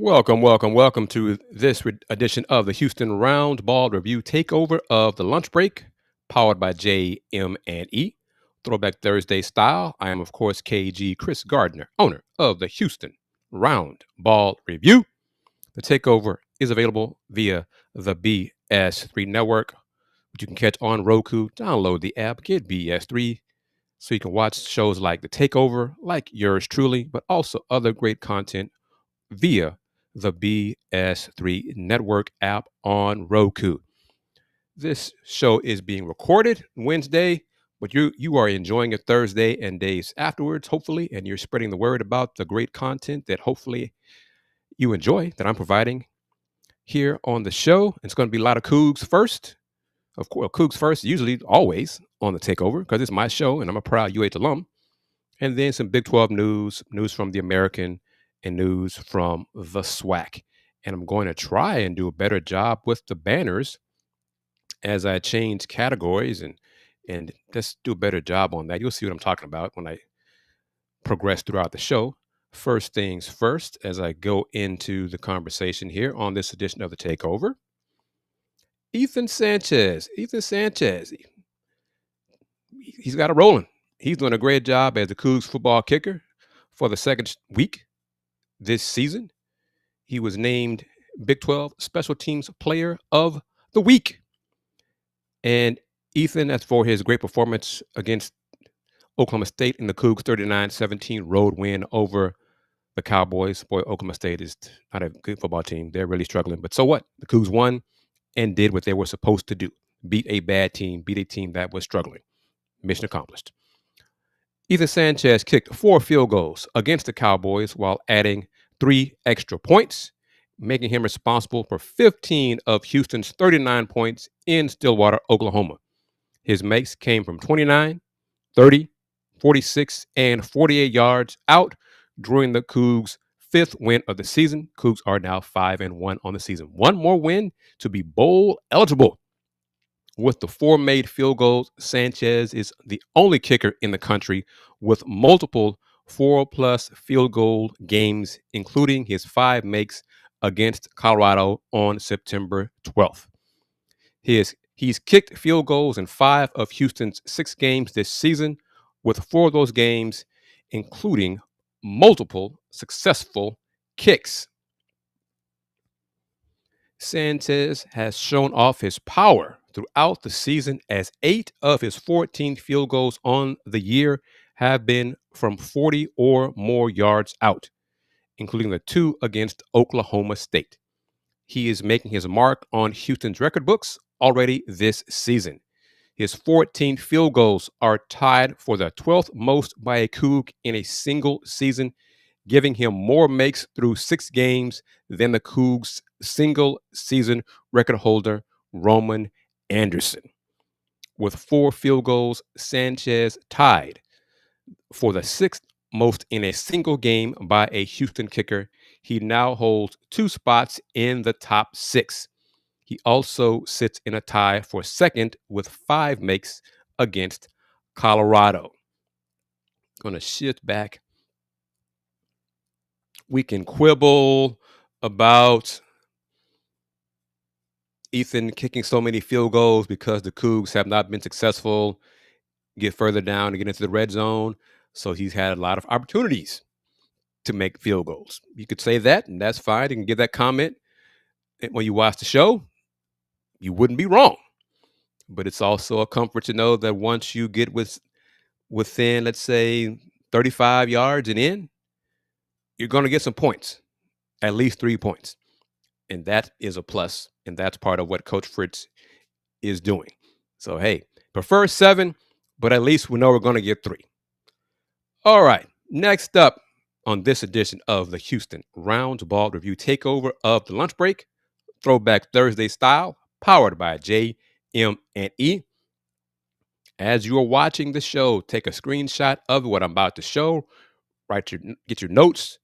Welcome to this edition of the Houston Roundball Review Takeover of the Lunch Break, powered by JM&E. Throwback Thursday style. I am, of course, KG Kris Gardner, owner of the Houston Roundball Review. The Takeover is available via the BS3 Network, which you can catch on Roku. Download the app, get BS3, so you can watch shows like The Takeover, like yours truly, but also other great content via the BS3 Network app on Roku. This show is being recorded Wednesday, but you are enjoying it Thursday and days afterwards, hopefully, and you're spreading the word about the great content that hopefully you enjoy that I'm providing here on the show. It's going to be a lot of Coogs first. Of course, Coogs first, usually always on the Takeover, because it's my show and I'm a proud UH alum. And then some Big 12 news from the American, and news from the SWAC. And I'm going to try and do a better job with the banners as I change categories and just do a better job on that. You'll see what I'm talking about when I progress throughout the show. First things first, as I go into the conversation here on this edition of the Takeover, Ethan Sanchez. He's got it rolling. He's doing a great job as the Cougs football kicker for the second week this season. He was named Big 12 Special Teams Player of the Week. And Ethan, as for his great performance against Oklahoma State in the Cougs 39-17 road win over the Cowboys. Boy, Oklahoma State is not a good football team. They're really struggling. But so what? The Cougs won and did what they were supposed to do. Beat a bad team, beat a team that was struggling. Mission accomplished. Ethan Sanchez kicked 4 field goals against the Cowboys while adding 3 extra points, making him responsible for 15 of Houston's 39 points in Stillwater, Oklahoma. His makes came from 29, 30, 46, and 48 yards out during the Cougs' 5th win of the season. Cougs are now 5-1 on the season. One more win to be bowl eligible. With the 4 made field goals, Sanchez is the only kicker in the country with multiple 4+ field goal games, including his 5 makes against Colorado on September 12th. He's kicked field goals in 5 of Houston's 6 games this season, with 4 of those games including multiple successful kicks. Sanchez has shown off his power throughout the season, as 8 of his 14 field goals on the year have been from 40 or more yards out, including the 2 against Oklahoma State. He is making his mark on Houston's record books already this season. His 14 field goals are tied for the 12th most by a Coog in a single season, giving him more makes through 6 games than the Cougs' single season record holder, Roman Anderson. With 4 field goals, Sanchez tied for the 6th most in a single game by a Houston kicker. He now holds 2 spots in the top 6. He also sits in a tie for 2nd with 5 makes against Colorado. Going to shift back. We can quibble about Ethan kicking so many field goals because the Cougs have not been successful, get further down to get into the red zone. So he's had a lot of opportunities to make field goals. You could say that, and that's fine. You can give that comment when you watch the show. You wouldn't be wrong. But it's also a comfort to know that once you get within, let's say, 35 yards and in, you're going to get some points, at least 3 points. And that is a plus. And that's part of what Coach Fritz is doing. So, hey, prefer 7, but at least we know we're going to get 3. All right. Next up on this edition of the Houston Roundball Review Takeover of the Lunch Break, Throwback Thursday style, powered by JM&E. As you are watching the show, take a screenshot of what I'm about to show. Get your notes,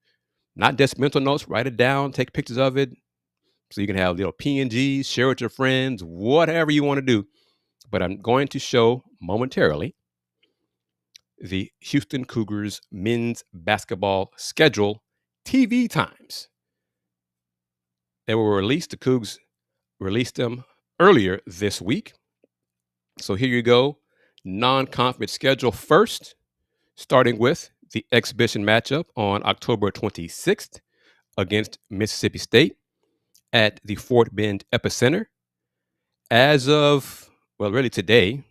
not just mental notes. Write it down. Take pictures of it so you can have little PNGs, share with your friends, whatever you want to do. But I'm going to show momentarily the Houston Cougars men's basketball schedule TV times. They were released. The Cougs released them earlier this week. So here you go. Non-conference schedule first, starting with the exhibition matchup on October 26th against Mississippi State at the Fort Bend Epicenter. As of, well, really today,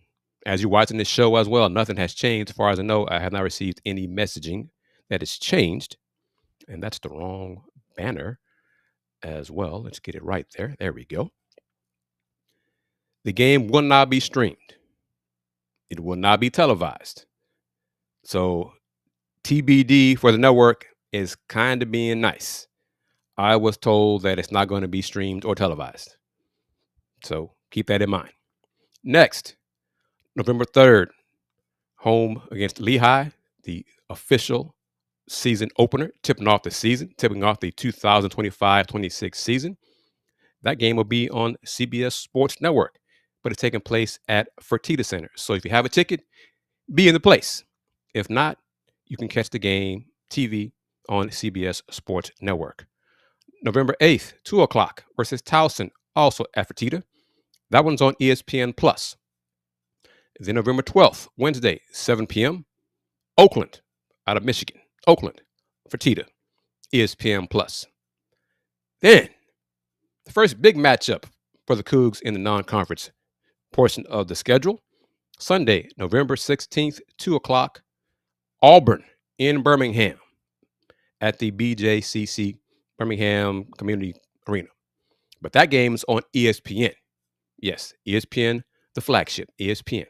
as you're watching this show as well, nothing has changed. As far as I know, I have not received any messaging that has changed. And that's the wrong banner as well. Let's get it right there. There we go. The game will not be streamed. It will not be televised. So TBD for the network is kind of being nice. I was told that it's not going to be streamed or televised. So keep that in mind. Next, November 3rd, home against Lehigh, the official season opener, tipping off the 2025-26 season. That game will be on CBS Sports Network, but it's taking place at Fertitta Center. So if you have a ticket, be in the place. If not, you can catch the game TV on CBS Sports Network. November 8th, 2 o'clock versus Towson, also at Fertitta. That one's on ESPN Plus. Then November 12th, Wednesday, 7 p.m., Oakland, out of Michigan. Oakland, Fertitta, ESPN Plus. Then, the first big matchup for the Cougs in the non-conference portion of the schedule, Sunday, November 16th, 2 o'clock, Auburn in Birmingham at the BJCC Birmingham Community Arena. But that game is on ESPN. Yes, ESPN, the flagship, ESPN.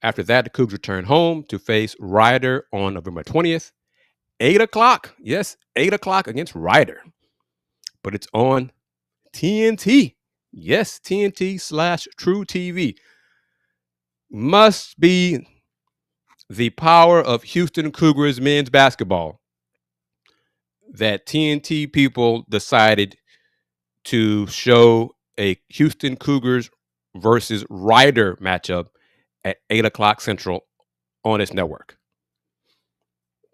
After that, the Cougs return home to face Rider on November 20th, 8 o'clock. Yes, 8 o'clock against Rider. But it's on TNT. Yes, TNT/True TV. Must be the power of Houston Cougars men's basketball that TNT people decided to show a Houston Cougars versus Rider matchup at 8 o'clock Central on its network.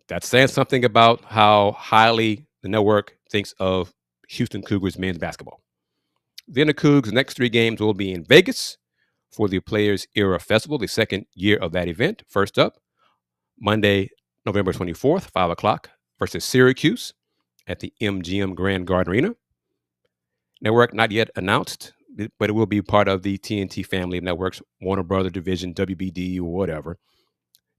That's saying something about how highly the network thinks of Houston Cougars men's basketball. Then the Cougs' next 3 games will be in Vegas for the Players Era Festival, the second year of that event. First up, Monday, November 24th, 5 o'clock versus Syracuse at the MGM Grand Garden Arena. Network not yet announced, but it will be part of the TNT family of networks, Warner Brother Division, WBD, or whatever.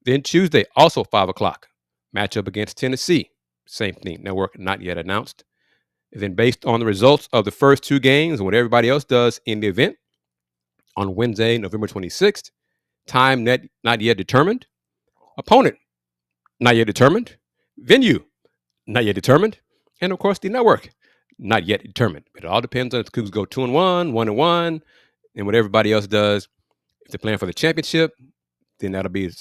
Then Tuesday, also 5 o'clock, matchup against Tennessee. Same thing, network not yet announced. And then based on the results of the first 2 games and what everybody else does in the event, on Wednesday, November 26th, time not yet determined, opponent not yet determined, venue not yet determined, and of course the network not yet determined. It all depends on if the Cougs go 2-1, 1-1, and what everybody else does. If they're playing for the championship, then that'll be,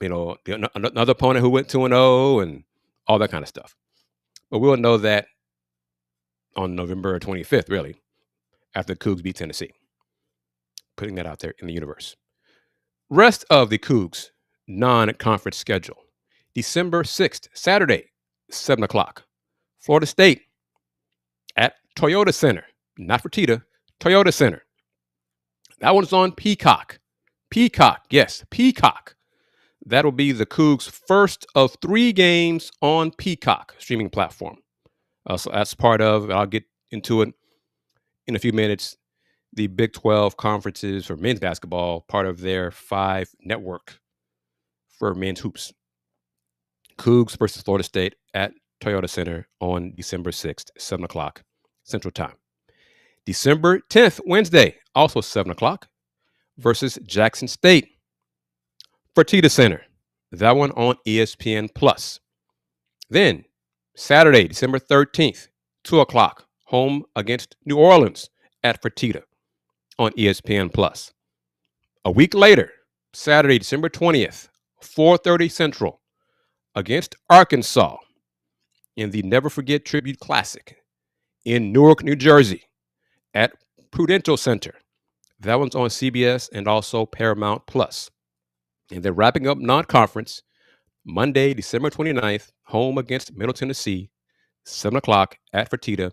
another opponent who went 2-0 and all that kind of stuff. But we'll know that on November 25th, really, after the Cougs beat Tennessee. Putting that out there in the universe. Rest of the Cougs non-conference schedule. December 6th, Saturday, 7 o'clock. Florida State at Toyota Center. Not Fertitta, Toyota Center. That one's on Peacock. Peacock, yes, Peacock. That'll be the Cougs' first of 3 games on Peacock streaming platform. So that's part of, I'll get into it in a few minutes, the Big 12 conferences for men's basketball, part of their 5 network for men's hoops. Cougs versus Florida State at Toyota Center on December 6th, 7 o'clock Central Time. December 10th, Wednesday, also 7 o'clock, versus Jackson State. Fertitta Center. That one on ESPN Plus. Then, Saturday, December 13th, 2 o'clock, home against New Orleans at Fertitta on ESPN Plus. A week later, Saturday, December 20th, 4:30 Central, against Arkansas in the Never Forget Tribute Classic in Newark, New Jersey at Prudential Center. That one's on CBS and also Paramount Plus. And they're wrapping up non-conference Monday, December 29th, home against Middle Tennessee, 7 o'clock at Fertitta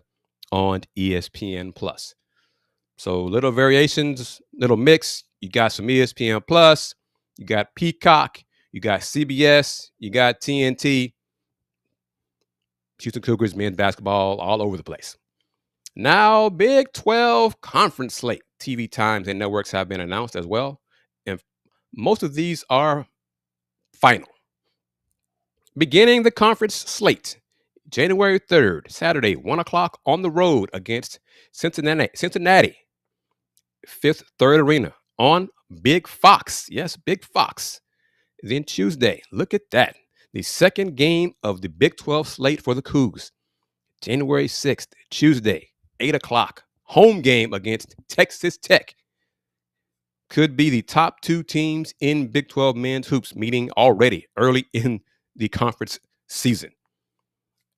on ESPN Plus. So little variations, little mix. You got some ESPN Plus, you got Peacock, you got CBS, you got TNT. Houston Cougars men's basketball all over the place. Now, Big 12 conference slate. TV times and networks have been announced as well. And most of these are final. Beginning the conference slate, January 3rd, Saturday, 1 o'clock on the road against Cincinnati, Fifth Third Arena on Big Fox. Yes, Big Fox. Then Tuesday, look at that. The second game of the Big 12 slate for the Cougs. January 6th, Tuesday, 8 o'clock. Home game against Texas Tech. Could be the top two teams in Big 12 men's hoops meeting already early in the conference season.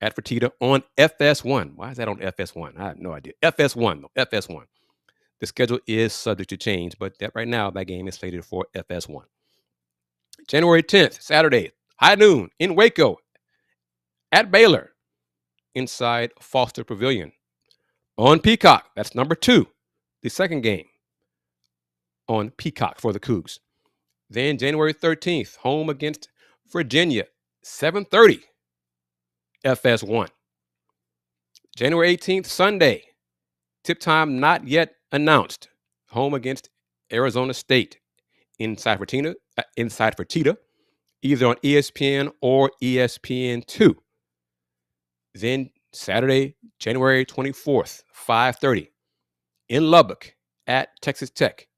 At Fertitta on FS1. Why is that on FS1? I have no idea. FS1, though. FS1. The schedule is subject to change, but right now, that game is slated for FS1. January 10th, Saturday, high noon in Waco at Baylor inside Foster Pavilion. On Peacock, that's number 2, the second game on Peacock for the Cougs. Then January 13th, home against Virginia, 7:30, FS1. January 18th, Sunday, tip time not yet announced, home against Arizona State inside Fertitta, either on ESPN or ESPN2. Then Saturday, January 24th, 5:30, in Lubbock at Texas Tech,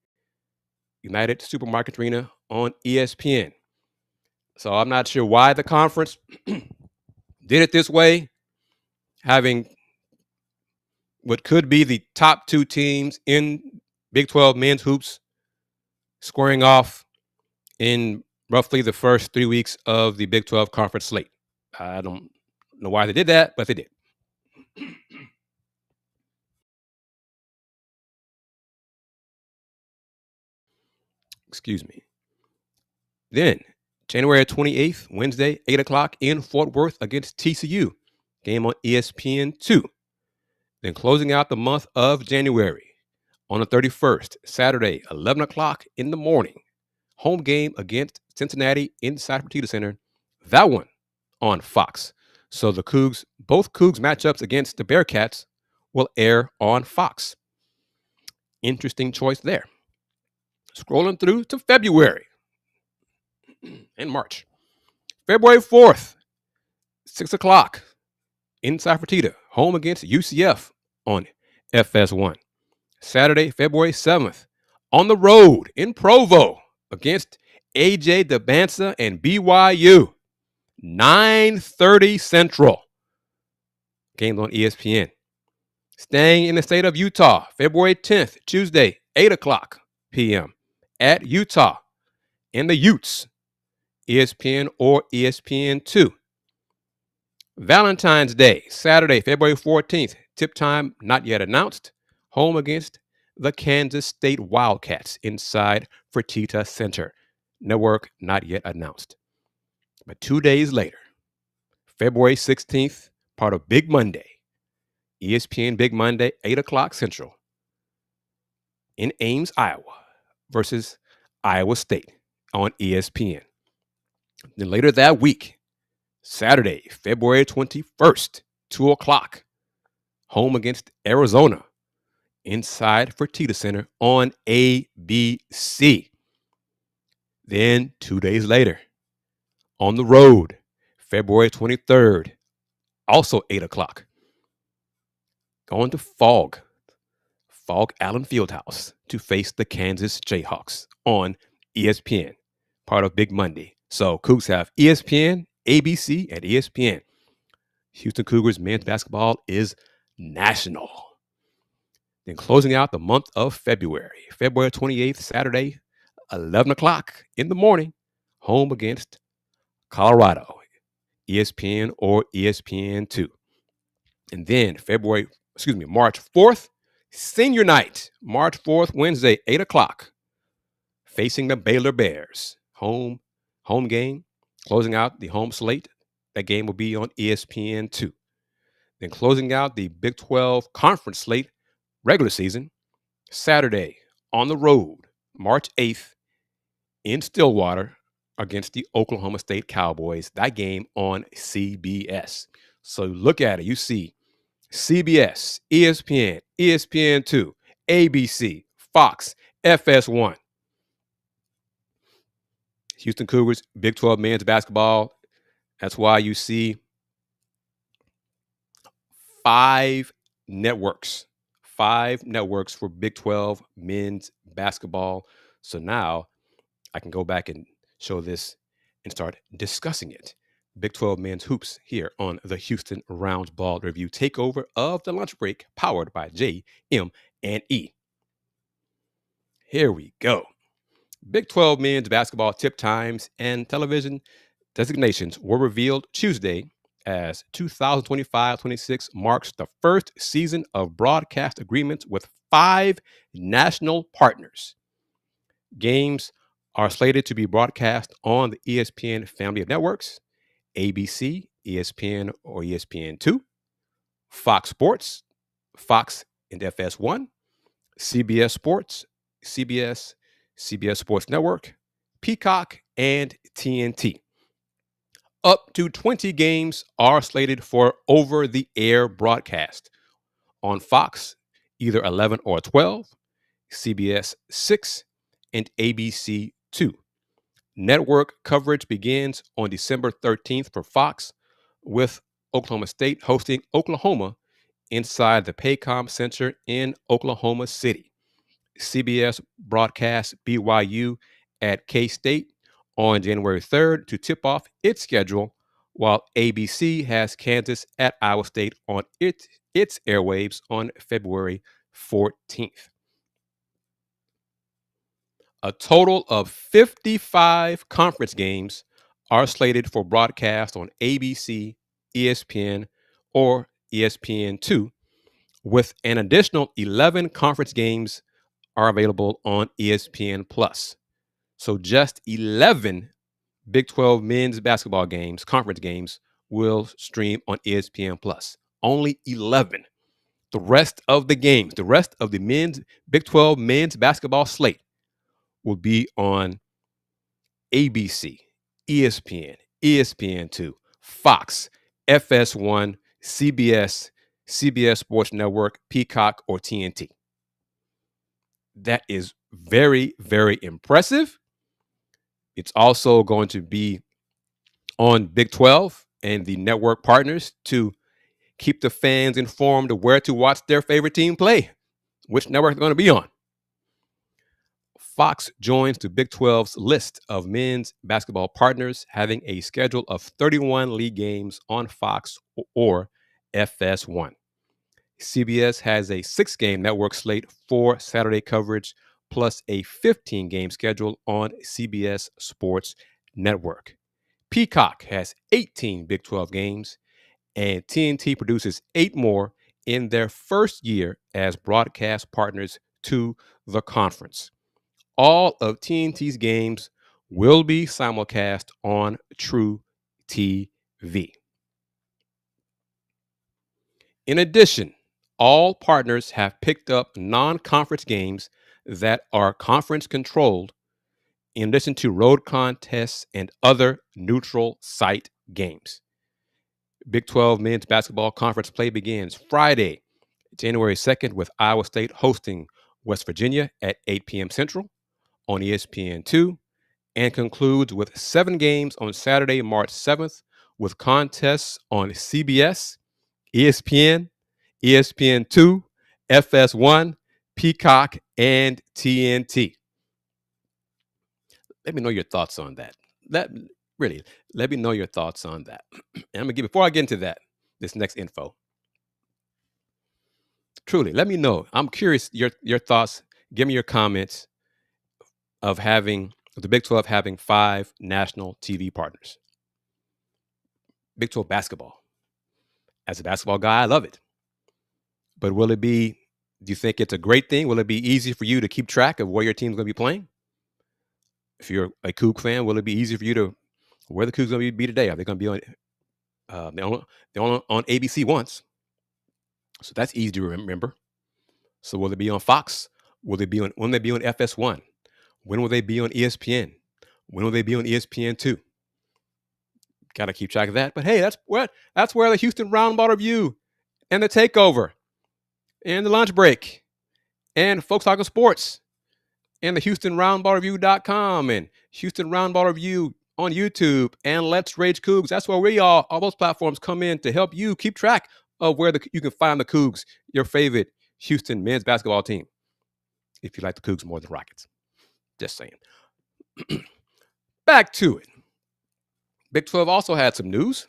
United Supermarket Arena on ESPN. So I'm not sure why the conference did it this way, having what could be the top two teams in Big 12 men's hoops squaring off in roughly the first 3 weeks of the Big 12 conference slate. I don't know why they did that, but they did. Excuse me. Then, January 28th, Wednesday, 8 o'clock in Fort Worth against TCU. Game on ESPN2. Then closing out the month of January on the 31st, Saturday, 11 o'clock in the morning. Home game against Cincinnati inside Fertitta Center. That one on Fox. So the Cougs, both Cougs matchups against the Bearcats will air on Fox. Interesting choice there. Scrolling through to February and March. February 4th, 6 o'clock, inside Fertitta, home against UCF on FS1. Saturday, February 7th, on the road in Provo against AJ DeBansa and BYU. 9:30 Central. Games on ESPN. Staying in the state of Utah, February 10th, Tuesday, 8 o'clock p.m. at Utah in the Utes, ESPN or ESPN2. Valentine's Day, Saturday, February 14th, tip time not yet announced, home against the Kansas State Wildcats inside Fertitta Center. Network not yet announced. But 2 days later, February 16th, part of Big Monday, ESPN Big Monday, 8 o'clock Central, in Ames, Iowa, versus Iowa State on ESPN. Then later that week, Saturday, February 21st, 2 o'clock, home against Arizona, inside Fertitta Center on ABC. Then 2 days later, on the road, February 23rd, also 8 o'clock, going to Fog Allen Fieldhouse to face the Kansas Jayhawks on ESPN, part of Big Monday. So Cougs have ESPN, ABC, and ESPN. Houston Cougars men's basketball is national. Then closing out the month of February, February 28th, Saturday, 11 o'clock in the morning, home against Colorado, ESPN or ESPN2. And then March 4th, senior night, March 4th, Wednesday, 8 o'clock, facing the Baylor Bears. Home game, closing out the home slate. That game will be on ESPN2. Then closing out the Big 12 conference slate regular season, Saturday on the road, March 8th in Stillwater against the Oklahoma State Cowboys. That game on CBS. So look at it. You see CBS, ESPN, ESPN2, ABC, Fox, FS1. Houston Cougars, Big 12 men's basketball. That's why you see 5 networks for Big 12 men's basketball. So now I can go back and show this and start discussing it. Big 12 men's hoops here on the Houston Roundball review takeover of the lunch break, powered by JM&E. Here we go. Big 12 men's basketball tip times and television designations were revealed Tuesday as 2025-26 marks the first season of broadcast agreements with 5 national partners. Games are slated to be broadcast on the ESPN family of networks: ABC, ESPN or ESPN2, Fox Sports, Fox and FS1, CBS Sports, CBS Sports Network, Peacock, and TNT. Up to 20 games are slated for over-the-air broadcast. On Fox, either 11 or 12, CBS 6, and ABC 2. Network coverage begins on December 13th for Fox, with Oklahoma State hosting Oklahoma inside the Paycom Center in Oklahoma City. CBS broadcasts BYU at K-State on January 3rd to tip off its schedule, while ABC has Kansas at Iowa State on its airwaves on February 14th. A total of 55 conference games are slated for broadcast on ABC, ESPN, or ESPN2, with an additional 11 conference games are available on ESPN Plus. So just 11 Big 12 men's basketball games, conference games, will stream on ESPN Plus. Only 11. The rest of the games, the rest of the Big 12 men's basketball slate will be on ABC, ESPN, ESPN2, Fox, FS1, CBS, CBS Sports Network, Peacock, or TNT. That is very, very impressive. It's also going to be on Big 12 and the network partners to keep the fans informed of where to watch their favorite team play, which network they're going to be on. Fox joins the Big 12's list of men's basketball partners, having a schedule of 31 league games on Fox or FS1. CBS has a 6-game network slate for Saturday coverage, plus a 15-game schedule on CBS Sports Network. Peacock has 18 Big 12 games, and TNT produces 8 more in their first year as broadcast partners to the conference. All of TNT's games will be simulcast on True TV. In addition, all partners have picked up non-conference games that are conference controlled, in addition to road contests and other neutral site games. Big 12 men's basketball conference play begins Friday, January 2nd, with Iowa State hosting West Virginia at 8 p.m. Central on ESPN2, and concludes with 7 games on Saturday, March 7th, with contests on CBS, ESPN, ESPN2, FS1, Peacock, and TNT. Let me know your thoughts on that. Let me know your thoughts on that. And I'm gonna before I get into that, this next info. Truly, let me know. I'm curious your thoughts. Give me your comments of having the Big 12 having 5 national TV partners. Big 12 basketball. As a basketball guy, I love it. But do you think it's a great thing? Will it be easy for you to keep track of where your team's going to be playing? If you're a Coog fan, will it be easy for you to where the Cougs going to be today? Are they going to be on they're on ABC once? So that's easy to remember. So will they be on Fox? Will they be on when they be on FS1? When will they be on ESPN? When will they be on ESPN2? Got to keep track of that. But hey, that's where the Houston Roundball Review and the Takeover and the Lunch Break and Folks Talking Sports and the HoustonRoundballReview.com and Houston Roundball Review on YouTube and Let's Rage Coogs. That's where we all those platforms come in to help you keep track of where you can find the Coogs, your favorite Houston men's basketball team. If you like the Coogs more than Rockets. Just saying. Back to it. Big 12 also had some news.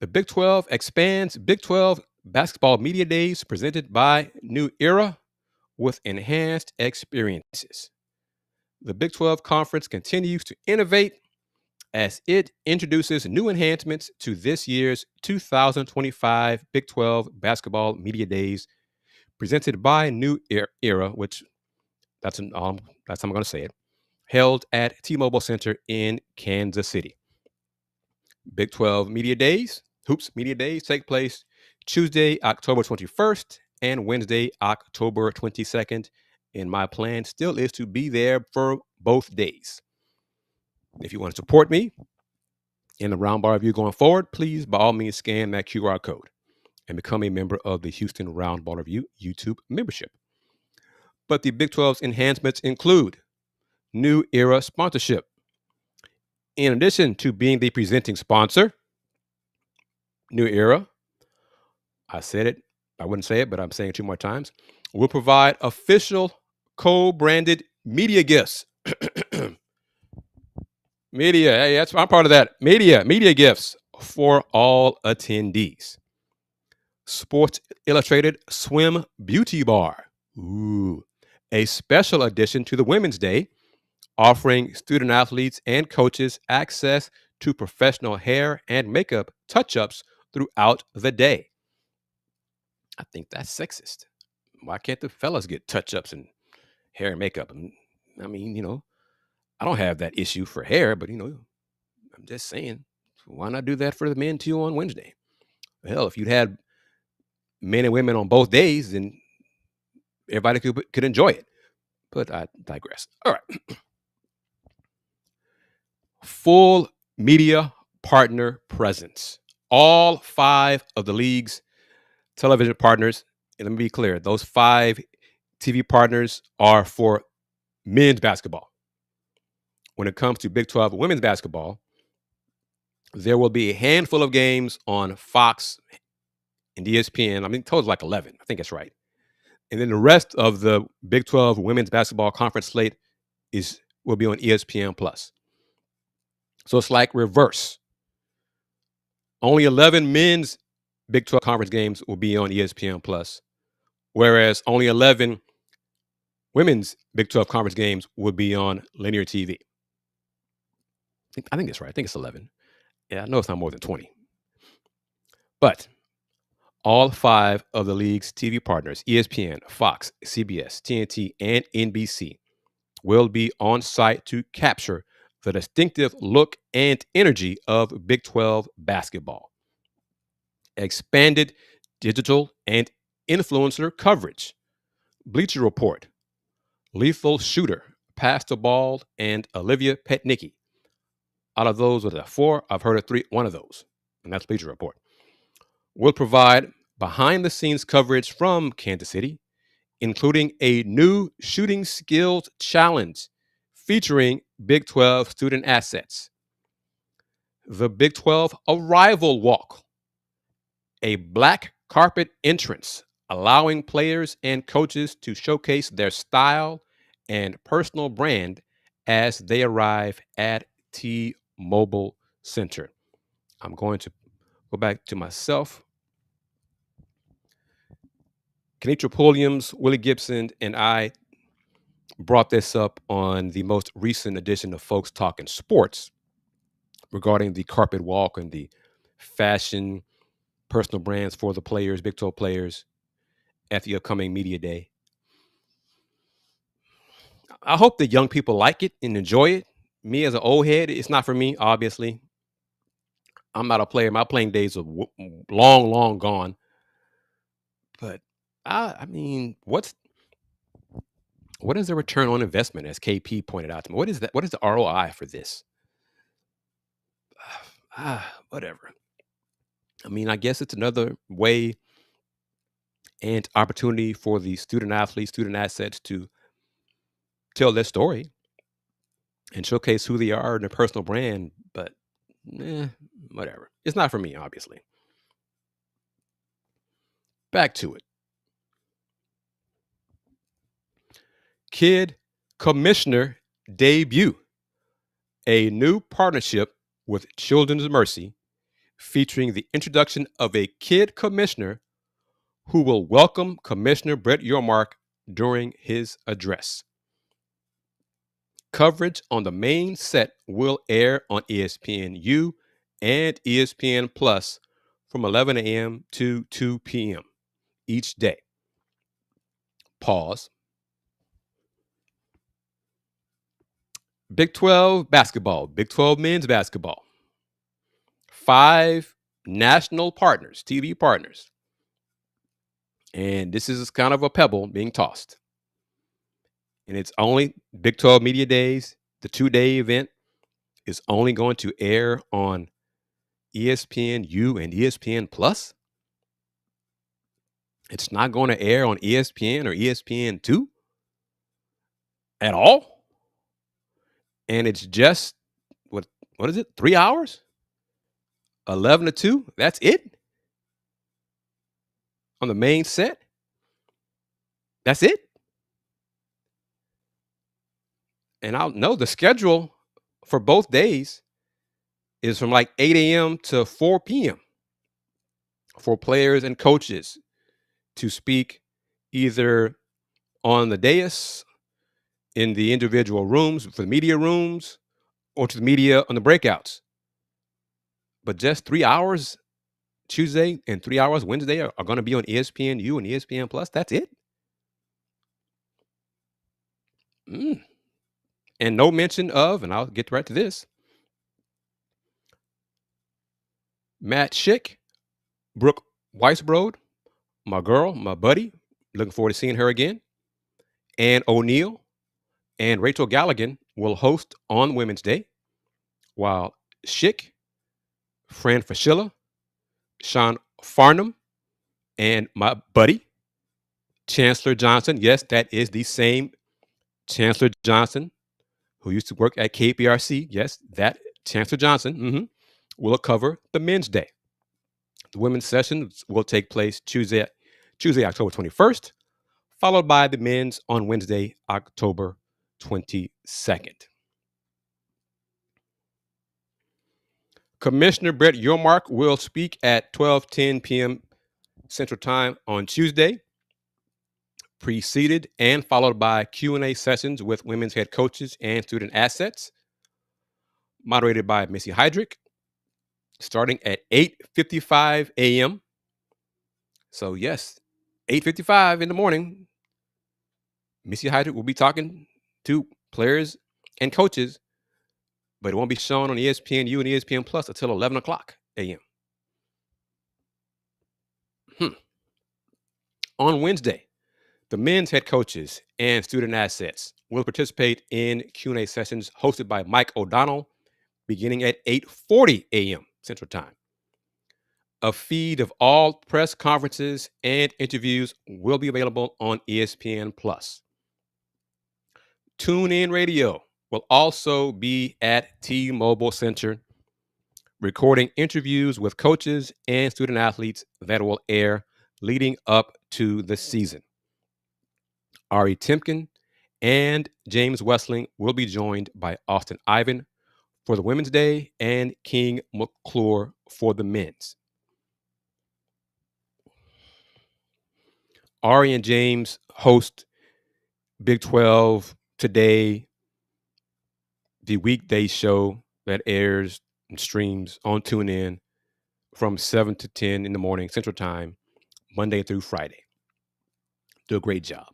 The Big 12 expands Big 12 basketball media days presented by New Era with enhanced experiences. The Big 12 Conference continues to innovate as it introduces new enhancements to this year's 2025 Big 12 basketball media days presented by New Era, which that's how I'm going to say it, held at T-Mobile Center in Kansas City. Big 12 Media Days, Hoops Media Days, take place Tuesday, October 21st and Wednesday, October 22nd. And my plan still is to be there for both days. If you want to support me in the Roundball Review going forward, please, by all means, scan that QR code and become a member of the Houston Roundball Review YouTube membership. But the Big 12's enhancements include New Era sponsorship. In addition to being the presenting sponsor, New Era, I said it, I wouldn't say it, but I'm saying it 2 more times, will provide official co-branded media gifts. Media, hey, I'm part of that. Media gifts for all attendees. Sports Illustrated Swim Beauty Bar. Ooh, a special addition to the Women's Day, offering student athletes and coaches access to professional hair and makeup touch-ups throughout the day. I think that's sexist. Why can't the fellas get touch-ups and hair and makeup? I mean, I don't have that issue for hair, but, I'm just saying, why not do that for the men too on Wednesday? Hell, if you'd had men and women on both days, then everybody could enjoy it. But I digress. All right. Full media partner presence. All 5 of the league's television partners, and let me be clear, those 5 TV partners are for men's basketball. When it comes to Big 12 women's basketball, there will be a handful of games on Fox and ESPN. I mean, total like 11. I think that's right. And then the rest of the Big 12 women's basketball conference slate will be on ESPN Plus. So it's like reverse. Only 11 men's Big 12 conference games will be on ESPN Plus, whereas only 11 women's Big 12 conference games will be on linear TV. I think that's right. I think it's 11. Yeah, I know it's not more than 20. But all 5 of the league's TV partners, ESPN, Fox, CBS, TNT, and NBC, will be on site to capture the distinctive look and energy of Big 12 basketball. Expanded digital and influencer coverage. Bleacher Report, Lethal Shooter, Pass the Ball, and Olivia Petnicki. Out of those, with the 4, I've heard of 3, one of those, and that's Bleacher Report. Will provide behind-the-scenes coverage from Kansas City, including a new shooting skills challenge featuring Big 12 student assets. The Big 12 Arrival Walk, a black carpet entrance allowing players and coaches to showcase their style and personal brand as they arrive at T-Mobile Center. I'm going to go back to myself. Kenitra Pulliams, Willie Gibson, and I brought this up on the most recent edition of Folks Talking Sports regarding the carpet walk and the fashion personal brands for the players, Big 12 players, at the upcoming Media Day. I hope that young people like it and enjoy it. Me as an old head, it's not for me, obviously. I'm not a player. My playing days are long, long gone. But I mean, what is the return on investment, as KP pointed out to me? What is that? What is the ROI for this? Whatever. I mean, I guess it's another way and opportunity for the student athletes, student assets to tell their story and showcase who they are and their personal brand. But whatever. It's not for me, obviously. Back to it. Kid Commissioner debut. A new partnership with Children's Mercy featuring the introduction of a kid commissioner who will welcome Commissioner Brett Yormark during his address. Coverage on the main set will air on ESPNU and ESPN Plus from 11 a.m. to 2 p.m. each day. Pause. Big 12 basketball, Big 12 men's basketball. 5 national partners, TV partners. And this is kind of a pebble being tossed. And it's only Big 12 Media Days. The 2-day event is only going to air on ESPNU and ESPN Plus. It's not going to air on ESPN or ESPN2 at all. And it's just, what is it? 3 hours? 11 to 2? That's it? On the main set? That's it? And I'll know the schedule for both days is from like 8 a.m. to 4 p.m. for players and coaches to speak either on the dais, in the individual rooms, for the media rooms, or to the media on the breakouts. But just 3 hours Tuesday and 3 hours Wednesday are going to be on ESPNU and ESPN Plus. That's it? And no mention of, and I'll get right to this, Matt Schick, Brooke Weisbrod, my girl, my buddy, looking forward to seeing her again, Ann O'Neill and Rachel Galligan will host on Women's Day, while Schick, Fran Fraschilla, Sean Farnham, and my buddy, Chancellor Johnson, yes, that is the same Chancellor Johnson who used to work at KPRC, yes, that Chancellor Johnson, will cover the Men's Day. The women's session will take place Tuesday, October 21st, followed by the men's on Wednesday, October 22nd. Commissioner Brett Yormark will speak at 12:10 p.m. Central Time on Tuesday, preceded and followed by Q&A sessions with women's head coaches and student assets, moderated by Missy Heydrich, starting at 8:55 a.m. So yes, 8:55 in the morning, Missy Heydrich will be talking to players and coaches, but it won't be shown on ESPNU and ESPN Plus until 11 o'clock a.m. On Wednesday, the men's head coaches and student assets will participate in Q&A sessions hosted by Mike O'Donnell beginning at 8:40 a.m. Central Time. A feed of all press conferences and interviews will be available on ESPN Plus. TuneIn Radio will also be at T-Mobile Center, recording interviews with coaches and student athletes that will air leading up to the season. Ari Timken and James Westling will be joined by Austin Ivan for the Women's Day and King McClure for the men's. Ari and James host Big 12 Today, the weekday show that airs and streams on TuneIn from 7 to 10 in the morning Central Time, Monday through Friday. Do a great job.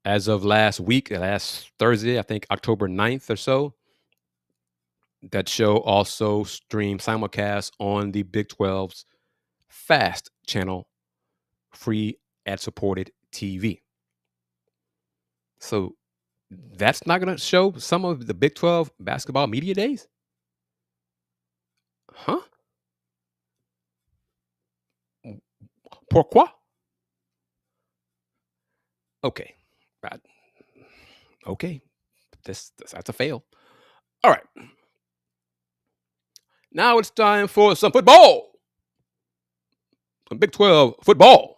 As of last Thursday, I think October 9th or so, that show also streamed simulcast on the Big 12's FAST channel free ad-supported TV. So that's not going to show some of the Big 12 basketball media days? Huh? Pourquoi? Okay. Okay. That's a fail. All right. Now it's time for some football. Some Big 12 football.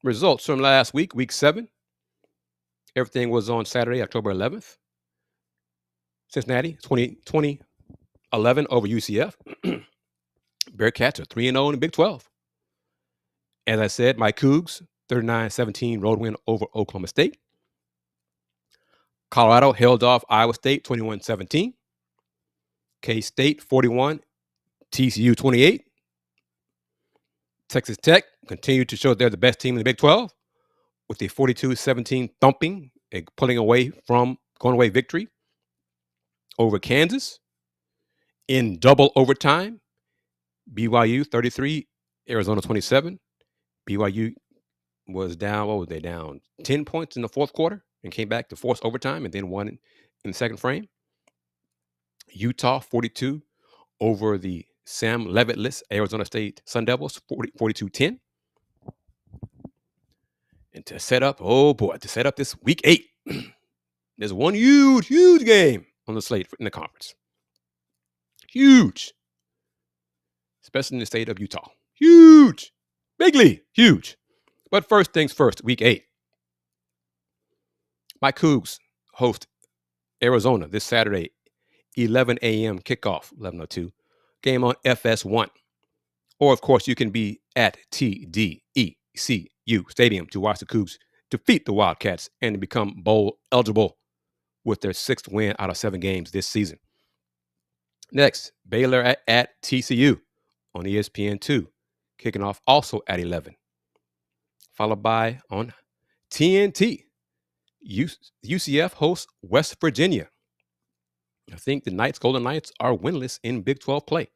Results from last week, week 7. Everything was on Saturday, October 11th. Cincinnati, 20-11 over UCF. Bearcats are 3-0 in the Big 12. As I said, my Cougs, 39-17 road win over Oklahoma State. Colorado held off Iowa State, 21-17. K-State, 41. TCU, 28. Texas Tech continued to show they're the best team in the Big 12 with a 42-17 thumping and going away victory over Kansas. In double overtime, BYU 33, Arizona 27. BYU was down, what was they down? 10 points in the fourth quarter and came back to force overtime and then won in the second frame. Utah 42 over the Sam Levitt-less Arizona State Sun Devils, 42-10. And to set up this week 8, there's one huge game on the slate in the conference. Huge. Especially in the state of Utah. Huge. Bigly huge. But first things first, week 8. My Cougs host Arizona this Saturday, 11 a.m. kickoff, 11:02. Game on FS1. Or, of course, you can be at TDECU Stadium to watch the Cougs defeat the Wildcats and become bowl eligible with their 6th win out of 7 games this season. Next, Baylor at TCU on ESPN2, kicking off also at 11. Followed by on TNT, UCF hosts West Virginia. I think the Golden Knights are winless in Big 12 play.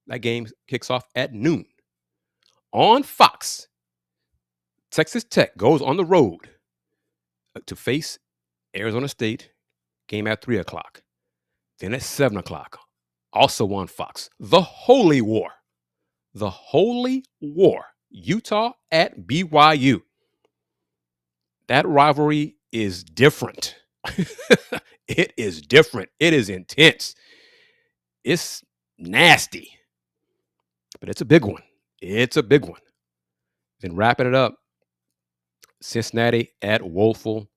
That game kicks off at noon. On Fox, Texas Tech goes on the road to face Arizona State, game at 3 o'clock. Then at 7 o'clock, also on Fox, the Holy War. The Holy War. Utah at BYU. That rivalry is different. It is different. It is intense. It's nasty. But it's a big one. It's a big one. Then wrapping it up, Cincinnati at Woeful,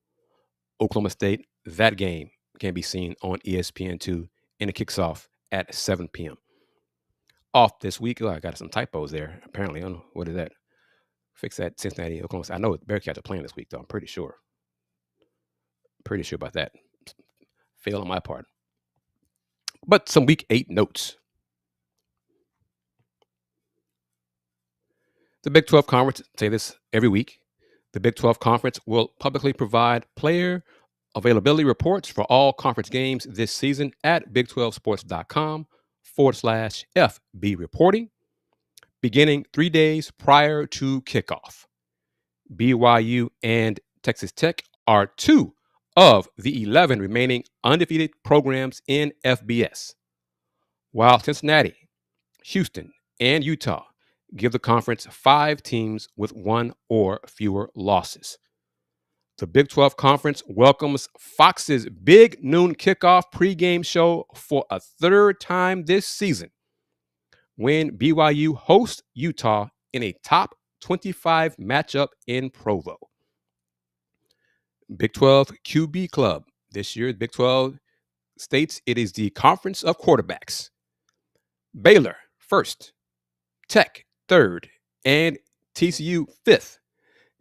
Oklahoma State. That game can be seen on ESPN2, and it kicks off at 7 p.m. Off this week. Oh, I got some typos there. Apparently, I don't know. What is that? Fix that, Cincinnati, Oklahoma State. I know Bearcats are playing this week, though. I'm pretty sure. Pretty sure about that. Fail on my part. But some week 8 notes. The Big 12 Conference, say this every week, the Big 12 Conference will publicly provide player availability reports for all conference games this season at big12sports.com/FB reporting, beginning 3 days prior to kickoff. BYU and Texas Tech are 2 of the 11 remaining undefeated programs in FBS, while Cincinnati, Houston, and Utah give the conference 5 teams with 1 or fewer losses. The Big 12 Conference welcomes Fox's big noon kickoff pregame show for a 3rd time this season when BYU hosts Utah in a top 25 matchup in Provo. Big 12 QB Club. This year, Big 12 states it is the conference of quarterbacks. Baylor, 1st. Tech, 3rd. And TCU, 5th.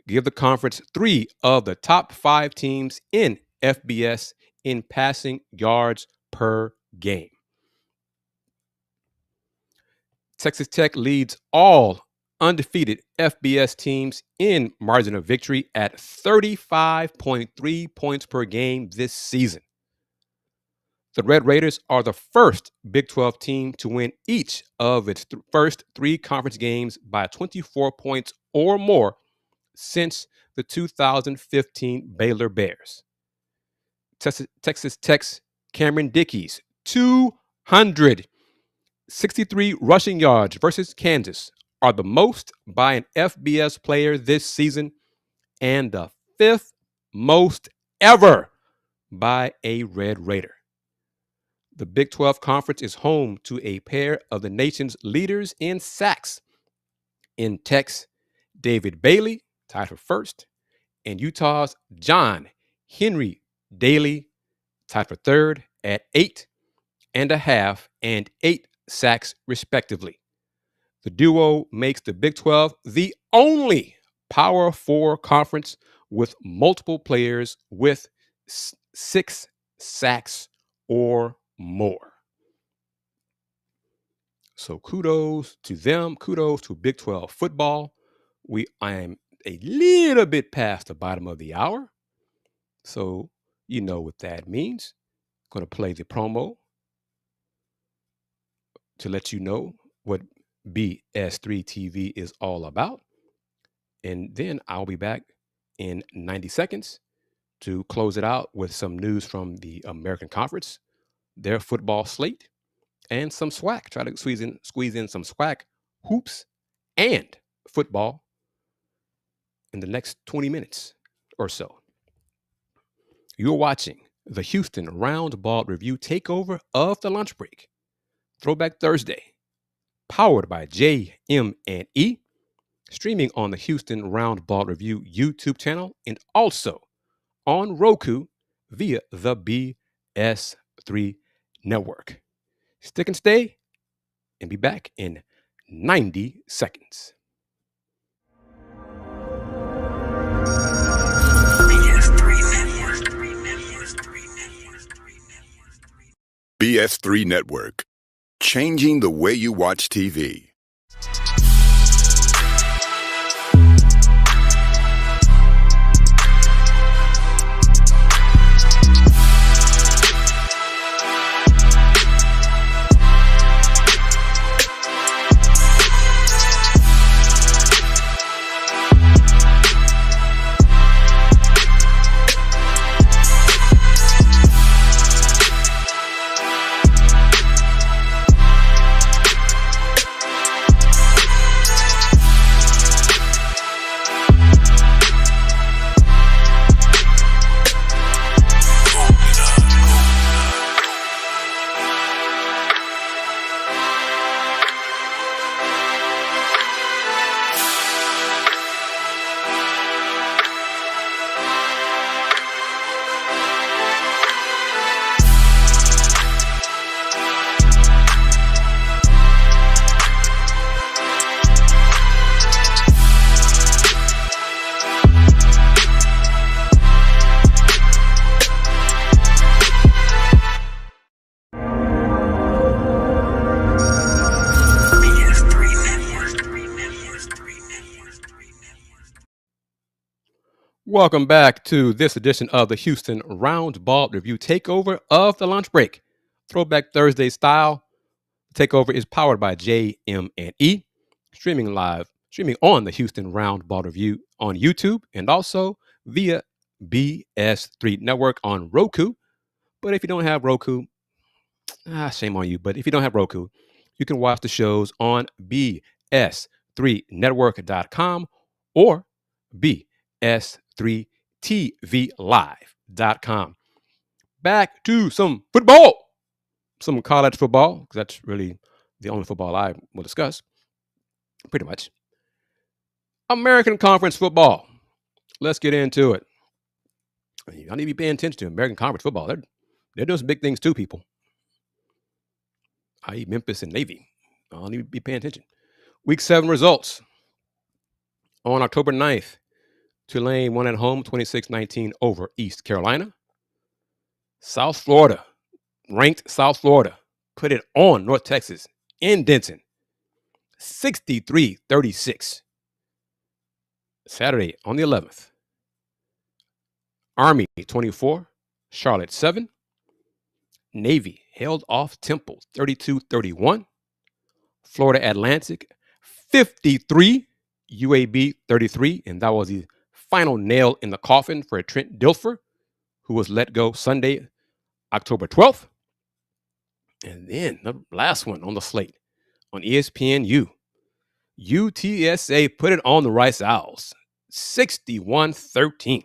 Give the conference 3 of the top 5 teams in FBS in passing yards per game. Texas Tech leads all undefeated FBS teams in margin of victory at 35.3 points per game this season. The Red Raiders are the first Big 12 team to win each of its first 3 conference games by 24 points or more since the 2015 Baylor Bears. Texas Tech's Cameron Dickey's 263 rushing yards versus Kansas are the most by an FBS player this season and the 5th most ever by a Red Raider. The Big 12 Conference is home to a pair of the nation's leaders in sacks. In Tech's David Bailey, tied for first, and Utah's John Henry Daly, tied for third at 8.5 and 8 sacks, respectively. The duo makes the Big 12 the only Power 4 conference with multiple players with 6 sacks or more. So kudos to them. Kudos to Big 12 football. I am a little bit past the bottom of the hour. So you know what that means. Going to play the promo to let you know what BS3 TV is all about. And then I'll be back in 90 seconds to close it out with some news from the American Conference, their football slate, and some SWAC. Try to squeeze in some SWAC hoops and football in the next 20 minutes or so. You're watching the Houston Roundball Review Takeover of the Lunch Break, Throwback Thursday, powered by JM&E, streaming on the Houston Roundball Review YouTube channel and also on Roku via the BS3 Network. Stick and stay and be back in 90 seconds. BS3 Network, changing the way you watch TV. Welcome back to this edition of the Houston Roundball Review Takeover of the Lunch Break. Throwback Thursday style. Takeover is powered by JM&E, streaming on the Houston Roundball Review on YouTube and also via BS3 Network on Roku. But if you don't have Roku, shame on you. But if you don't have Roku, you can watch the shows on BS3Network.com or BS3TVLive.com. Back to some football, some college football, because that's really the only football I will discuss, pretty much. American Conference football. Let's get into it. I need to be paying attention to American Conference football. They're doing some big things too, people. I.e. Memphis and Navy. I need to be paying attention. Week 7 results. On October 9th, Tulane won at home 26-19 over East Carolina. South Florida, ranked South Florida, put it on North Texas in Denton, 63-36. Saturday on the 11th, Army 24, Charlotte 7. Navy held off Temple 32-31. Florida Atlantic 53, UAB 33, and that was the final nail in the coffin for Trent Dilfer, who was let go Sunday, October 12th. And then the last one on the slate on ESPNU, UTSA put it on the Rice Owls, 61-13.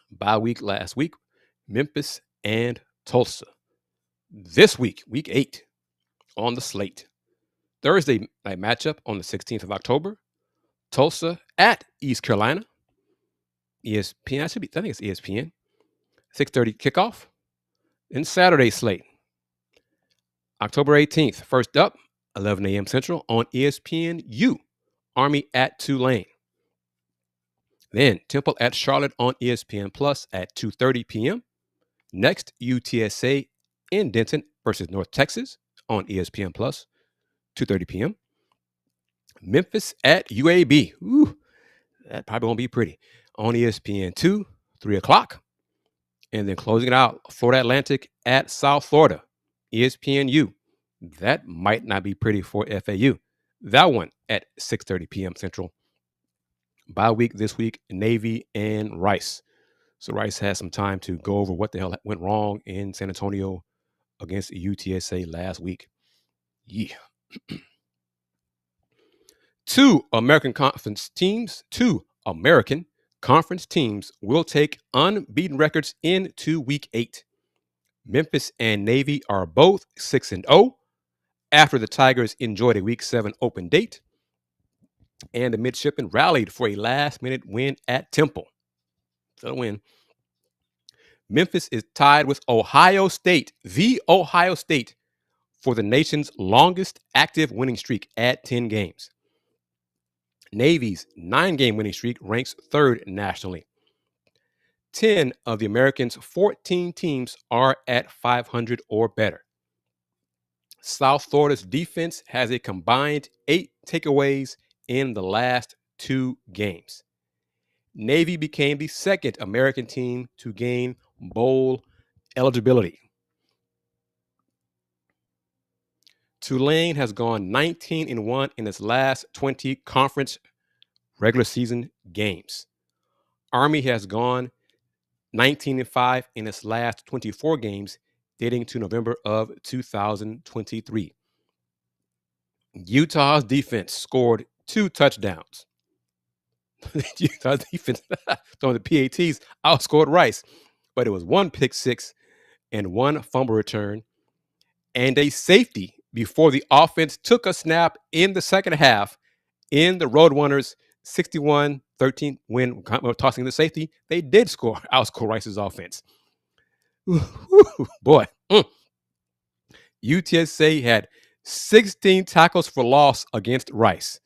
Bye week last week, Memphis and Tulsa. This week, week 8, on the slate. Thursday night matchup on the 16th of October. Tulsa at East Carolina. ESPN, I think it's ESPN. 6:30 kickoff. Then Saturday slate. October 18th, first up, 11 a.m. Central on ESPNU. Army at Tulane. Then Temple at Charlotte on ESPN Plus at 2:30 p.m. Next, UTSA in Denton versus North Texas on ESPN Plus, 2:30 p.m. Memphis at UAB. Ooh, that probably won't be pretty. On ESPN2, 3 o'clock. And then closing it out, Florida Atlantic at South Florida, ESPNU. That might not be pretty for FAU. That one at 6:30 p.m. Central. Bye week this week, Navy and Rice. So Rice has some time to go over what the hell went wrong in San Antonio against UTSA last week. Yeah. Two American Conference teams will take unbeaten records into Week 8. Memphis and Navy are both 6-0 after the Tigers enjoyed a Week 7 open date, and the Midshipmen rallied for a last-minute win at Temple. So win. Memphis is tied with Ohio State, for the nation's longest active winning streak at 10 games. Navy's 9-game winning streak ranks 3rd nationally. 10 of the Americans' 14 teams are at 500 or better. South Florida's defense has a combined 8 takeaways in the last 2 games. Navy became the second American team to gain bowl eligibility. Tulane has gone 19-1 in its last 20 conference regular season games. Army has gone 19-5 in its last 24 games, dating to November of 2023. Utah's defense scored 2 touchdowns. Utah's defense throwing the PATs outscored Rice, but it was 1 pick six and 1 fumble return and a safety before the offense took a snap in the second half in the Roadrunners' 61-13 win. Tossing the safety, they did outscore Rice's offense. Boy. UTSA had 16 tackles for loss against Rice,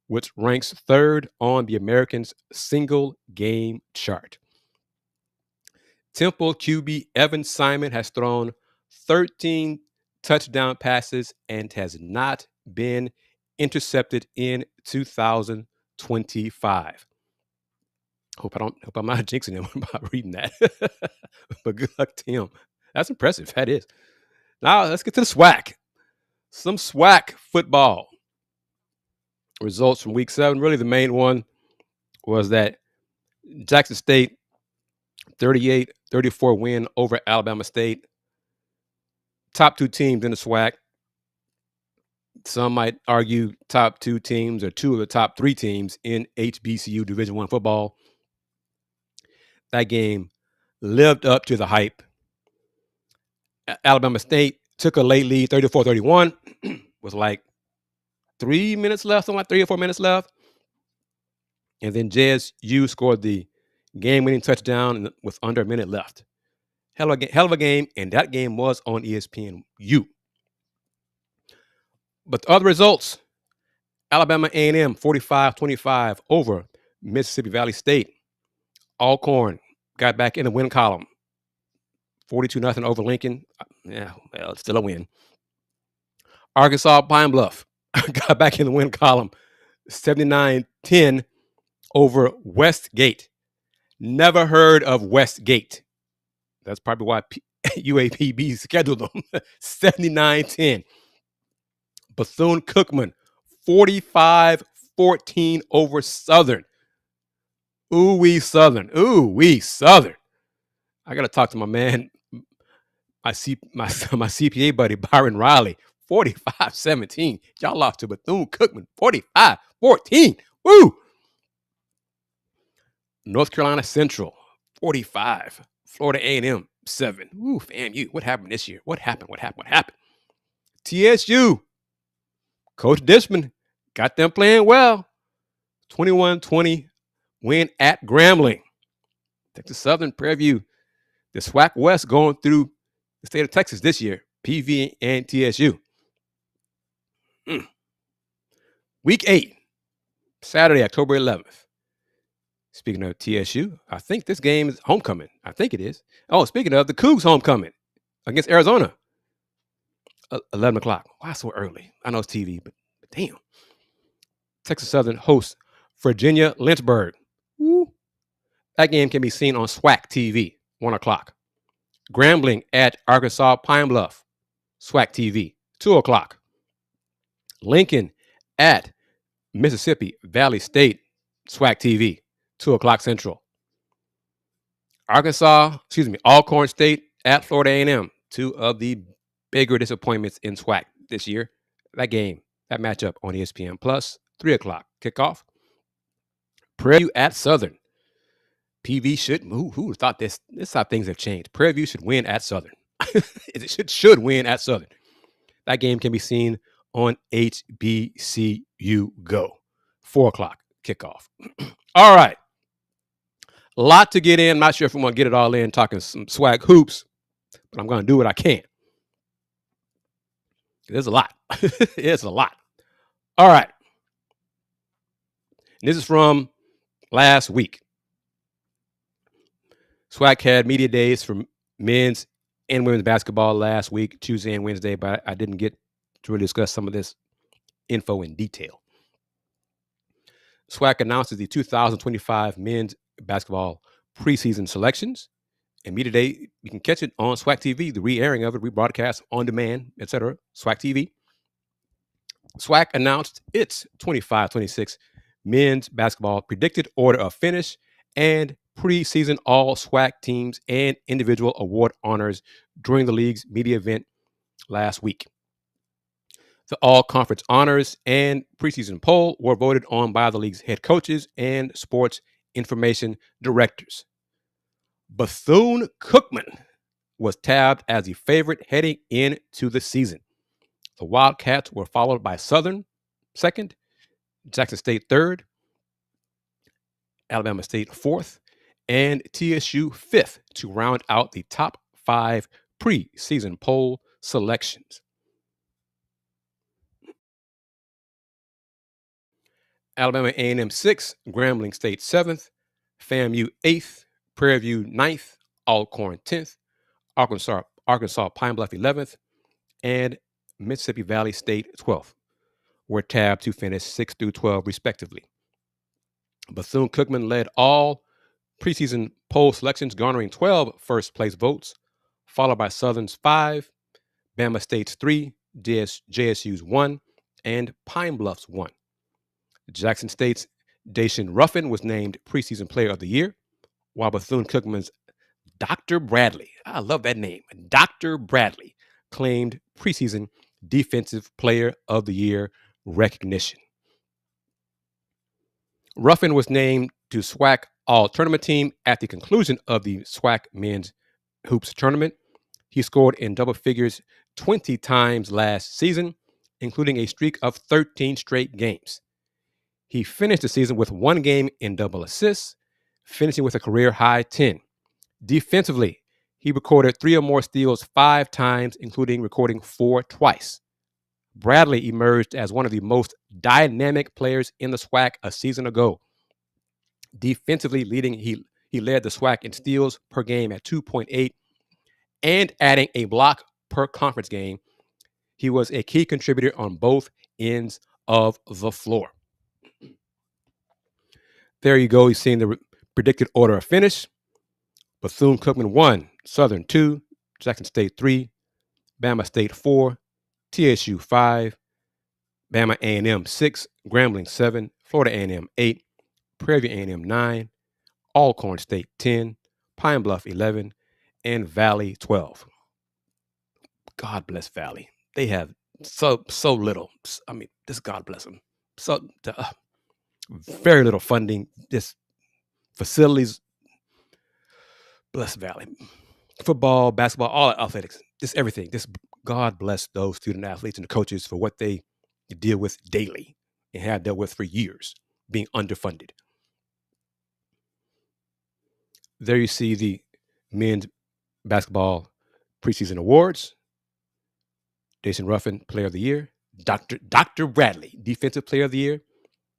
which ranks 3rd on the Americans' single game chart. Temple QB Evan Simon has thrown 13 touchdown passes and has not been intercepted in 2025. Hope I'm not jinxing him about reading that. But good luck to him. That's impressive. That is. Now let's get to the SWAC. Some SWAC football results from Week 7. Really, the main one was that Jackson State 38-34 win over Alabama State. Top 2 teams in the SWAC. Some might argue top 2 teams or 2 of the top 3 teams in HBCU Division I football. That game lived up to the hype. Alabama State took a late lead, 34-31, with like 3 minutes left, something like 3 or 4 minutes left. And then JSU scored the game-winning touchdown with under a minute left. Hell of a game, and that game was on ESPNU. But the other results, Alabama A&M 45-25 over Mississippi Valley State. Alcorn got back in the win column. 42-0 over Lincoln. Yeah, well, it's still a win. Arkansas Pine Bluff got back in the win column. 79-10 over Westgate. Never heard of Westgate. That's probably why UAPB scheduled them 79-10. Bethune-Cookman 45-14 over Southern. Ooh-wee Southern. Ooh-wee Southern. I got to talk to my man, my CPA buddy, Byron Riley. 45-17. Y'all lost to Bethune-Cookman. 45-14. Woo! North Carolina Central, 45. Florida A&M, 7. Ooh, FAMU. What happened this year? What happened? TSU, Coach Dishman got them playing well. 21-20 win at Grambling. Texas Southern, Prairie View. The SWAC West going through the state of Texas this year. PV and TSU. Week 8, Saturday, October 11th. Speaking of TSU, I think this game is homecoming. I think it is. Oh, speaking of, the Cougs homecoming against Arizona. 11 o'clock. Why so early? I know it's TV, but damn. Texas Southern hosts Virginia Lynchburg. Woo. That game can be seen on SWAC TV, 1 o'clock. Grambling at Arkansas Pine Bluff, SWAC TV, 2 o'clock. Lincoln at Mississippi Valley State, SWAC TV, 2 o'clock Central. Alcorn State at Florida A&M, 2 of the bigger disappointments in SWAC this year. That matchup on ESPN Plus, 3 o'clock kickoff. Prairie View at Southern. PV should move. Who thought this? This is how things have changed. Prairie View should win at Southern. It should win at Southern. That game can be seen on HBCU Go. 4 o'clock kickoff. All right. A lot to get in. I'm not sure if I'm going to get it all in talking some SWAC hoops, but I'm going to do what I can. There's a lot. It's a lot. All right. This is from last week. SWAC had media days for men's and women's basketball last week, Tuesday and Wednesday, but I didn't get to really discuss some of this info in detail. SWAC announces the 2025 men's basketball preseason selections. And media day, you can catch it on SWAC TV, the re-airing of it, rebroadcast, on demand, etc. SWAC TV. SWAC announced its 25-26 men's basketball predicted order of finish and preseason all SWAC teams and individual award honors during the league's media event last week. The all-conference honors and preseason poll were voted on by the league's head coaches and sports information directors. Bethune-Cookman was tabbed as the favorite heading into the season. The Wildcats were followed by Southern, second, Jackson State, third, Alabama State, fourth, and TSU, fifth, to round out the top 5 preseason poll selections. Alabama A&M 6th, Grambling State 7th, FAMU 8th, Prairie View 9th, Alcorn 10th, Arkansas Pine Bluff 11th, and Mississippi Valley State 12th were tabbed to finish 6 through 12 respectively. Bethune-Cookman led all preseason poll selections, garnering 12 first-place votes, followed by Southern's 5, Bama State's 3, JSU's 1, and Pine Bluff's 1. Jackson State's Dacian Ruffin was named Preseason Player of the Year, while Bethune-Cookman's Dr. Bradley, I love that name, Dr. Bradley, claimed Preseason Defensive Player of the Year recognition. Ruffin was named to SWAC All-Tournament Team at the conclusion of the SWAC Men's Hoops Tournament. He scored in double figures 20 times last season, including a streak of 13 straight games. He finished the season with 1 game in double assists, finishing with a career-high 10. Defensively, he recorded 3 or more steals 5 times, including recording 4 twice. Bradley emerged as one of the most dynamic players in the SWAC a season ago. Defensively leading, he led the SWAC in steals per game at 2.8 and adding a block per conference game. He was a key contributor on both ends of the floor. There you go. You've seen the predicted order of finish. Bethune-Cookman 1, Southern 2, Jackson State 3, Bama State 4, TSU 5, Bama A&M 6, Grambling 7, Florida A&M 8, Prairie View A&M 9, Alcorn State 10, Pine Bluff 11, and Valley 12. God bless Valley. They have so little. I mean, just God bless them. So very little funding. Just facilities. Bless Valley. Football, basketball, all athletics. Just everything. Just God bless those student athletes and the coaches for what they deal with daily and have dealt with for years, being underfunded. There you see the men's basketball preseason awards. Jason Ruffin, Player of the Year. Dr. Bradley, Defensive Player of the Year.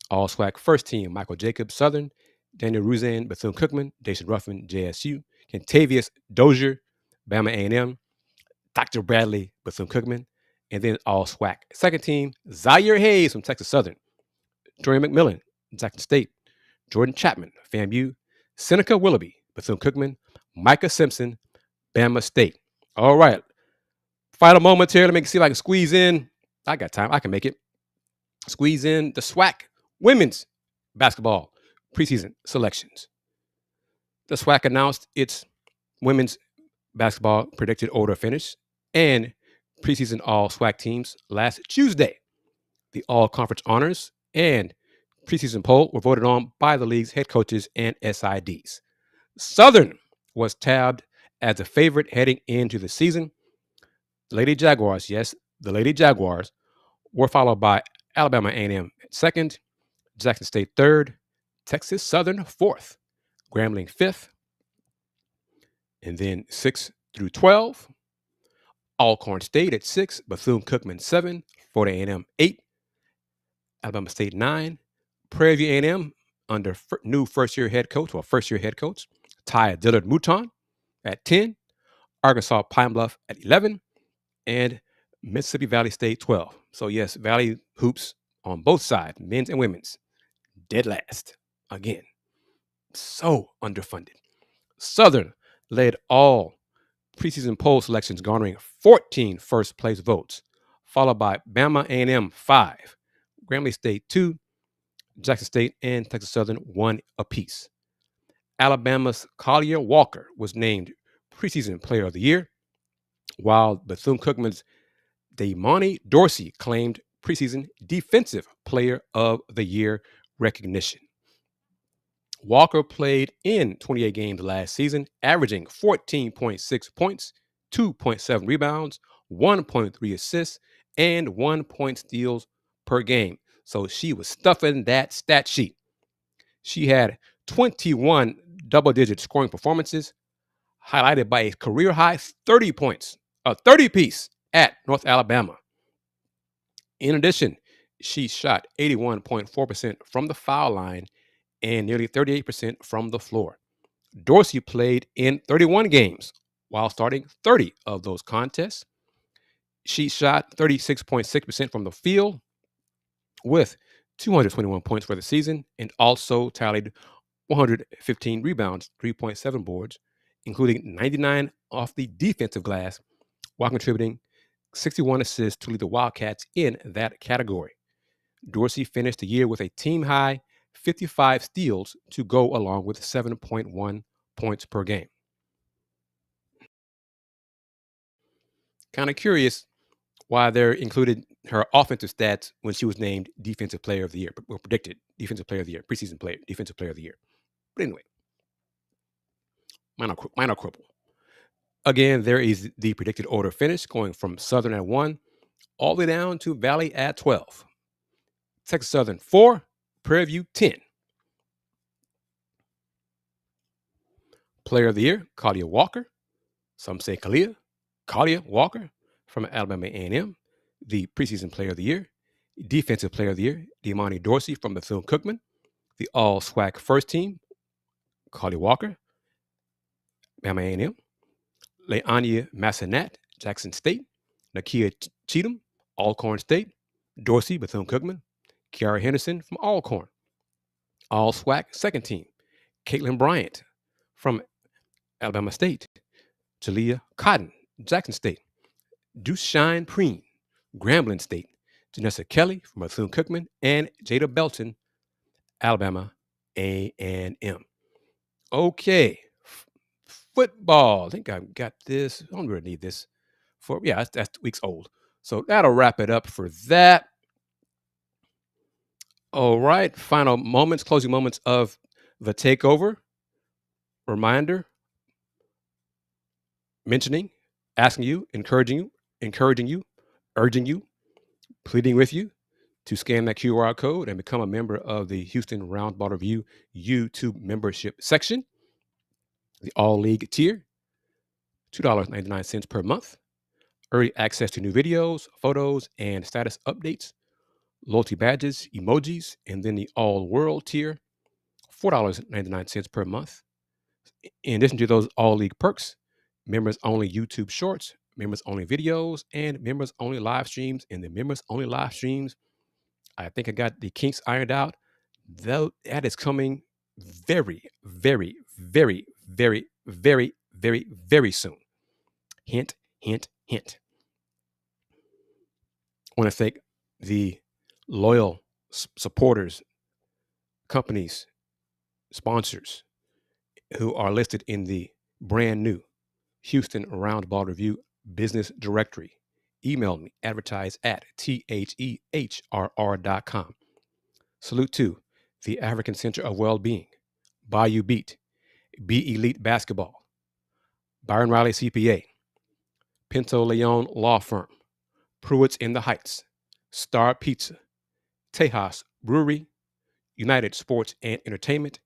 All SWAC First Team, Michael Jacobs, Southern. Daniel Ruzan, Bethune-Cookman. Jason Ruffin, JSU. Kentavious Dozier, Bama A&M. Dr. Bradley, Bethune-Cookman. And then all SWAC Second Team, Zaire Hayes from Texas Southern. Jordan McMillan, Jackson State. Jordan Chapman, FAMU. Seneca Willoughby, Bethune-Cookman. Micah Simpson, Bama State. All right. Final moments here. Let me see if I can squeeze in. I got time. I can make it. Squeeze in the SWAC women's basketball preseason selections. The SWAC announced its women's basketball predicted order finish and preseason all SWAC teams last Tuesday. The all conference honors and preseason poll were voted on by the league's head coaches and SIDs. Southern was tabbed as a favorite heading into the season. The Lady Jaguars, yes, the Lady Jaguars, were followed by Alabama A&M at second, Jackson State third, Texas Southern fourth, Grambling fifth, and then 6 through 12, Alcorn State at 6, Bethune-Cookman 7, Florida A&M 8, Alabama State 9, Prairie View A&M under new first-year head coach, Ty Dillard Mouton at 10, Arkansas Pine Bluff at 11, and Mississippi Valley State 12. So yes, Valley hoops on both sides, men's and women's, dead last. Again, so underfunded. Southern led all preseason poll selections, garnering 14 first-place votes, followed by Bama A&M 5, Grambling State 2, Jackson State and Texas Southern 1 apiece. Alabama's Collier Walker was named preseason player of the year, while Bethune-Cookman's Damani Dorsey claimed preseason defensive player of the year recognition. Walker played in 28 games last season, averaging 14.6 points, 2.7 rebounds, 1.3 assists, and 1 point steals per game. So she was stuffing that stat sheet. She had 21 double-digit scoring performances, highlighted by a career-high 30 points, a 30-piece at North Alabama. In addition, she shot 81.4% from the foul line and nearly 38% from the floor. Dorsey played in 31 games while starting 30 of those contests. She shot 36.6% from the field with 221 points for the season and also tallied 115 rebounds, 3.7 boards, including 99 off the defensive glass, while contributing 61 assists to lead the Wildcats in that category. Dorsey finished the year with a team-high 55 steals to go along with 7.1 points per game. Kind of curious why they included her offensive stats when she was named Defensive Player of the Year, or predicted Defensive Player of the Year, preseason player, Defensive Player of the Year. But anyway, minor quibble. Again, there is the predicted order finish going from Southern at 1 all the way down to Valley at 12. Texas Southern 4, Prairie View 10. Player of the Year, Collier Walker. Some say Collier Walker from Alabama A&M. The preseason Player of the Year. Defensive Player of the Year, Damani Dorsey from Bethune-Cookman. The all SWAC First Team, Collier Walker, Alabama A&M. Leanya Massanet, Jackson State. Nakia Cheatham, Alcorn State. Dorsey, Bethune-Cookman. Kiara Henderson from Alcorn. All SWAC Second Team, Caitlin Bryant from Alabama State. Jalea Cotton, Jackson State, Duchesne Preen, Grambling State, Janessa Kelly from Bethune-Cookman, and Jada Belton, Alabama A&M. Okay, football. I think I've got this. I don't really need this that's 2 weeks old. So that'll wrap it up for that. All right, final moments, closing moments of the takeover. Reminder, mentioning, asking you, encouraging you, urging you, pleading with you to scan that QR code and become a member of the Houston Roundball Review YouTube membership section. The All League tier, $2.99 per month. Early access to new videos, photos, and status updates. Loyalty badges, emojis, and then the All World tier, $4.99 per month. In addition to those All League perks, members only YouTube shorts, members only videos, and members only live streams. And the members only live streams, I think I got the kinks ironed out. Though that is coming very, very, very, very, very, very, very soon. Hint, hint, hint. I want to thank the loyal supporters, companies, sponsors who are listed in the brand new Houston Roundball Review Business Directory. Email me, advertise at THEHRR.com. Salute to the African Center of Wellbeing, Bayou Beat, Be Elite Basketball, Byron Riley CPA, Pinto Leon Law Firm, Pruitt's in the Heights, Star Pizza, Tejas Brewery, United Sports and Entertainment,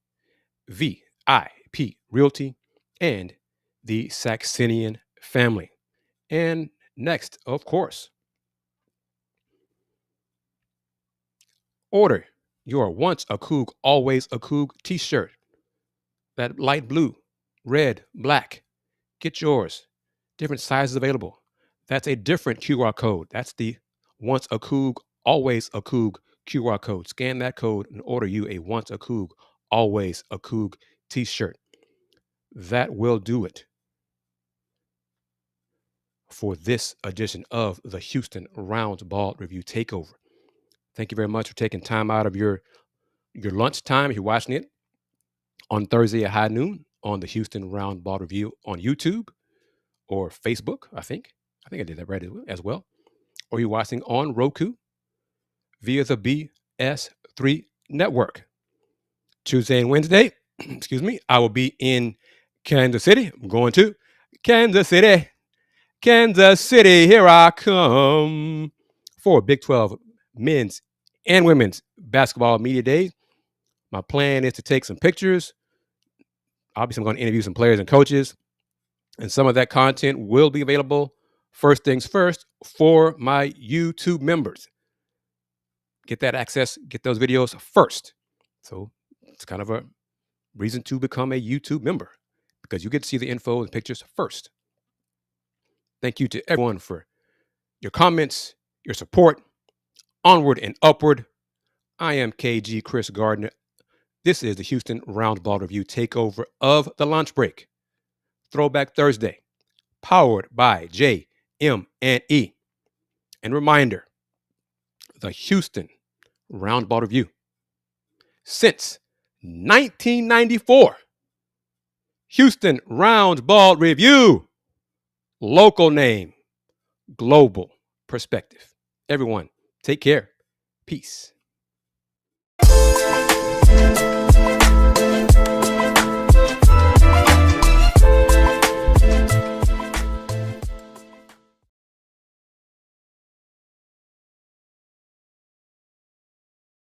VIP Realty, and the Saxenian family. And next, of course, order your once a Coog, always a Coog t-shirt. That light blue, red, black. Get yours. Different sizes available. That's a different QR code. That's the once a Coog, always a Coog QR code. Scan that code and order you a once a Coog, always a Coog t-shirt. That will do it for this edition of the Houston Roundball Review Takeover. Thank you very much for taking time out of your lunch time if you're watching it on Thursday at high noon on the Houston Roundball Review on YouTube or Facebook, I think I did that right as well. Or you're watching on Roku via the BS3 Network. Tuesday and Wednesday, I will be in Kansas City. I'm going to Kansas City. Kansas City, here I come for Big 12 men's and women's basketball media days. My plan is to take some pictures. Obviously, I'm going to interview some players and coaches, and some of that content will be available first things first for my YouTube members. Get that access, get those videos first. So it's kind of a reason to become a YouTube member because you get to see the info and pictures first. Thank you to everyone for your comments, your support. Onward and upward. I am KG Kris Gardner. This is the Houston Roundball Review Takeover of the Lunch Break. Throwback Thursday, powered by JM&E. And reminder, the Houston Roundball Review. Since 1994, Houston Roundball Review. Local name, global perspective. Everyone, take care. Peace.